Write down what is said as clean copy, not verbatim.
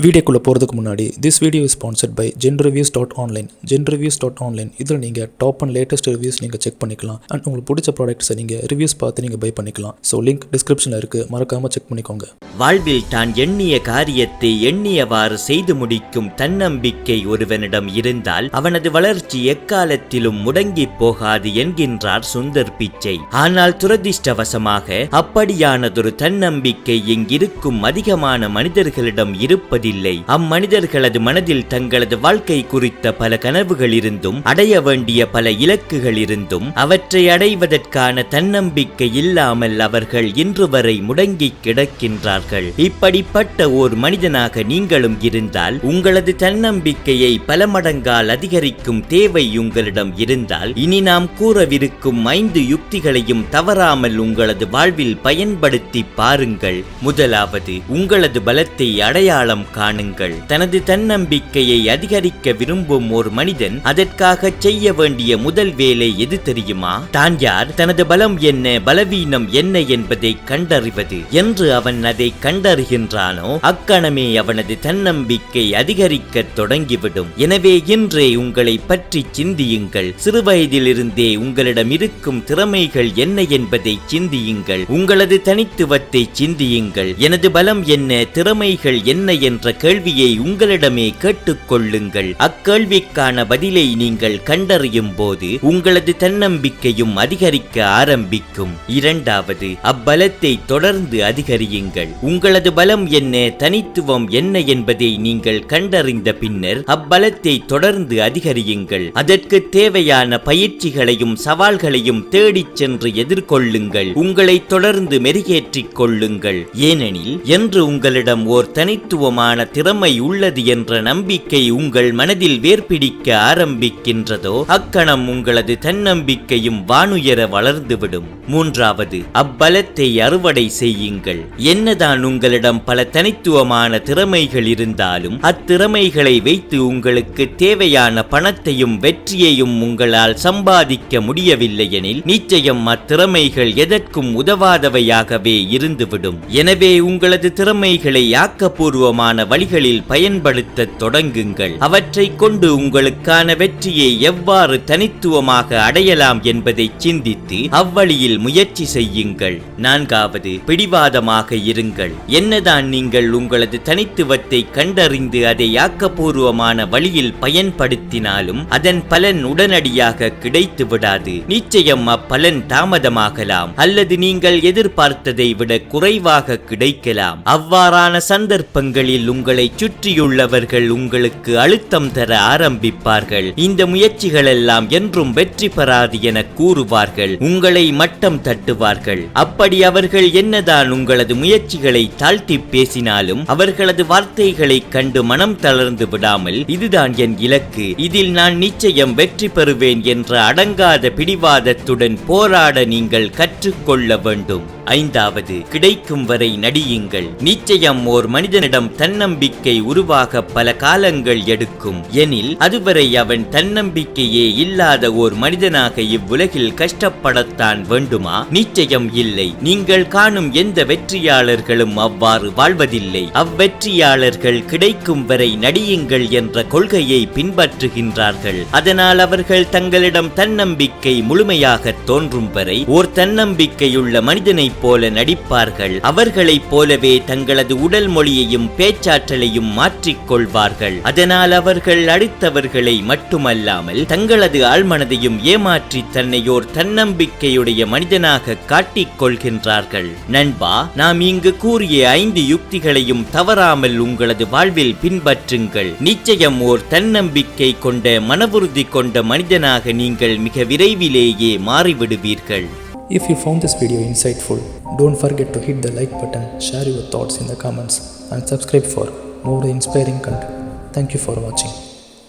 வீடியோக்குள்ளே போகிறதுக்கு முன்னாடி this video is sponsored by genreviews.online. genreviews.online இதில் நீங்கள் டாப் அண்ட் லேட்டஸ்ட் ரிவ்யூஸ் நீங்கள் செக் பண்ணிக்கலாம். அண்ட் உங்களுக்கு பிடிச்ச ப்ராடக்ட்ஸை நீங்கள் ரிவ்யூஸ் பார்த்து நீங்கள் பை பண்ணிக்கலாம். ஸோ லிங்க் டிஸ்கிரிப்ஷனில் இருக்குது, மறக்காமல் செக் பண்ணிக்கோங்க. வாழ்வில் தான் எண்ணிய காரியத்தை எண்ணியவாறு செய்து முடிக்கும் தன்னம்பிக்கை ஒருவனிடம் இருந்தால் அவனது வளர்ச்சி எக்காலத்திலும் முடங்கி போகாது என்கின்றார் சுந்தர் பிச்சை. ஆனால் துரதிர்ஷ்டவசமாக அப்படியானதொரு தன்னம்பிக்கை இங்கிருக்கும் அதிகமான மனிதர்களிடம் இருப்பதில்லை. அம்மனிதர்களது மனதில் தங்களது வாழ்க்கை குறித்த பல கனவுகள் இருந்தும் அடைய வேண்டிய பல இலக்குகள் இருந்தும் அவற்றை அடைவதற்கான தன்னம்பிக்கை இல்லாமல் அவர்கள் இன்று வரை முடங்கி கிடக்கின்றார்கள். இப்படிப்பட்ட ஓர் மனிதனாக நீங்களும் இருந்தால் உங்களது தன்னம்பிக்கையை பல மடங்கால் அதிகரிக்கும் தேவை உங்களிடம் இருந்தால் இனி நாம் கூறவிருக்கும் 5 யுக்திகளையும் தவறாமல் உங்களது வாழ்வில் பயன்படுத்தி பாருங்கள். முதலாவது, உங்களது பலத்தை அடையாளம் காணுங்கள். தனது தன்னம்பிக்கையை அதிகரிக்க விரும்பும் ஒரு மனிதன் அதற்காக செய்ய வேண்டிய முதல் வேலை எது தெரியுமா? தான் யார், தனது பலம் என்ன, பலவீனம் என்ன என்பதை கண்டறிவது. என்று அவன் அதை கண்டறிகின்றானோ அக்கணமே அவனது தன்னம்பிக்கை அதிகரிக்க தொடங்கிவிடும். எனவே இன்றே உங்களை பற்றி சிந்தியுங்கள். சிறுவயதிலிருந்தே உங்களிடம் இருக்கும் திறமைகள் என்ன என்பதை சிந்தியுங்கள். உங்களது தனித்துவத்தை சிந்தியுங்கள். எனது பலம் என்ன, திறமைகள் என்ன என்ற கேள்வியை உங்களிடமே கேட்டுக்கொள்ளுங்கள். அக்கேள்விக்கான பதிலை நீங்கள் கண்டறியும் போது உங்களது தன்னம்பிக்கையும் அதிகரிக்க ஆரம்பிக்கும். இரண்டாவது, அப்பலத்தை தொடர்ந்து அதிகரியுங்கள். உங்களது பலம் என்ன, தனித்துவம் என்ன என்பதை நீங்கள் கண்டறிந்த பின்னர் அப்பலத்தை தொடர்ந்து அதிகரியுங்கள். அதற்கு தேவையான பயிற்சிகளையும் சவால்களையும் தேடிச் சென்று எதிர்கொள்ளுங்கள். உங்களை தொடர்ந்து மெருகேற்றிக் கொள்ளுங்கள். ஏனெனில் என்று உங்களிடம் ஓர் தனித்துவமான திறமை உள்ளது என்ற நம்பிக்கை உங்கள் மனதில் வேர்பிடிக்க ஆரம்பிக்கின்றதோ அக்கணம் உங்களது தன்னம்பிக்கையும் வானுயர வளர்ந்துவிடும். மூன்றாவது, அப்பலத்தை அறுவடை செய்யுங்கள். என்னதான் உங்களிடம் பல தனித்துவமான திறமைகள் இருந்தாலும் அத்திறமைகளை வைத்து உங்களுக்கு தேவையான பணத்தையும் வெற்றியையும் உங்களால் சம்பாதிக்க முடியவில்லை எனில் நிச்சயம் அத்திறமைகள் எதற்கும் உதவாதவையாகவே இருந்துவிடும். எனவே உங்களது திறமைகளை ஆக்கப்பூர்வமான வழிகளில் பயன்படுத்த தொடங்குங்கள். அவற்றை கொண்டு உங்களுக்கான வெற்றியை எவ்வாறு தனித்துவமாக அடையலாம் என்பதை சிந்தித்து அவ்வழியில் முயற்சி செய்யுங்கள். நான்காவது, பிடிவாதமாக இருங்கள். என்னதான் நீங்கள் உங்களது தனித்துவத்தை கண்டறிந்து அதை ஆக்கப்பூர்வமான வழியில் பயன்படுத்தினாலும் அதன் பலன் உடனடியாக கிடைத்து விடாது. நிச்சயம் அப்பலன் தாமதமாகலாம் அல்லது நீங்கள் எதிர்பார்த்ததை விட குறைவாக கிடைக்கலாம். அவ்வாறான சந்தர்ப்பங்களில் உங்களை சுற்றியுள்ளவர்கள் உங்களுக்கு அழுத்தம் தர ஆரம்பிப்பார்கள். இந்த முயற்சிகள் எல்லாம் என்றும் வெற்றி பெறாது என கூறுவார்கள். உங்களை மட்டம் தட்டுவார்கள். அப்படி அவர்கள் என்னதான் உங்களது முயற்சிகளை தாழ்த்தி பேசினாலும் அவர்களது வார்த்தைகளை கண்டு மனம் தளர்ந்து விடாமல் இதுதான் என் இலக்கு, இதில் நான் நிச்சயம் வெற்றி பெறுவேன் என்ற அடங்காத பிடிவாதத்துடன் போராட நீங்கள் கற்றுக்கொள்ள வேண்டும். ஐந்தாவது, கிடைக்கும் வரை நடியுங்கள். நிச்சயம் ஓர் மனிதனிடம் தன்னம்பிக்கை உருவாக பல காலங்கள் எடுக்கும். எனில் அதுவரை அவன் தன்னம்பிக்கையே இல்லாத ஓர் மனிதனாக இவ்வுலகில் கஷ்டப்படத்தான் வேண்டுமா? நிச்சயம் இல்லை. நீங்கள் காணும் எந்த வெற்றியாளர்களும் அவ்வாறு வாழ்வதில்லை. அவ்வெற்றியாளர்கள் கிடைக்கும் வரை நடியுங்கள் என்ற கொள்கையை பின்பற்றுகின்றார்கள். அதனால் அவர்கள் தங்களிடம் தன்னம்பிக்கை முழுமையாக தோன்றும் வரை ஓர் தன்னம்பிக்கையுள்ள மனிதனை போல நடிப்பார்கள். அவர்களைப் போலவே தங்களது உடல் மொழியையும் பேச்சாற்றலையும் மாற்றிக்கொள்வார்கள். அதனால் அவர்கள் அடுத்தவர்களை மட்டுமல்லாமல் தங்களது ஆழ்மனதையும் ஏமாற்றி தன்னையோர் தன்னம்பிக்கையுடைய மனிதனாக காட்டிக் கொள்கின்றார்கள். நண்பா, நாம் இங்கு கூறிய 5 யுக்திகளையும் தவறாமல் உங்களது வாழ்வில் பின்பற்றுங்கள். நிச்சயம் ஓர் தன்னம்பிக்கை கொண்ட, மனவுறுதி கொண்ட மனிதனாக நீங்கள் மிக விரைவிலேயே மாறிவிடுவீர்கள். If you found this video insightful, don't forget to hit the like button, share your thoughts in the comments and subscribe for more inspiring content. Thank you for watching.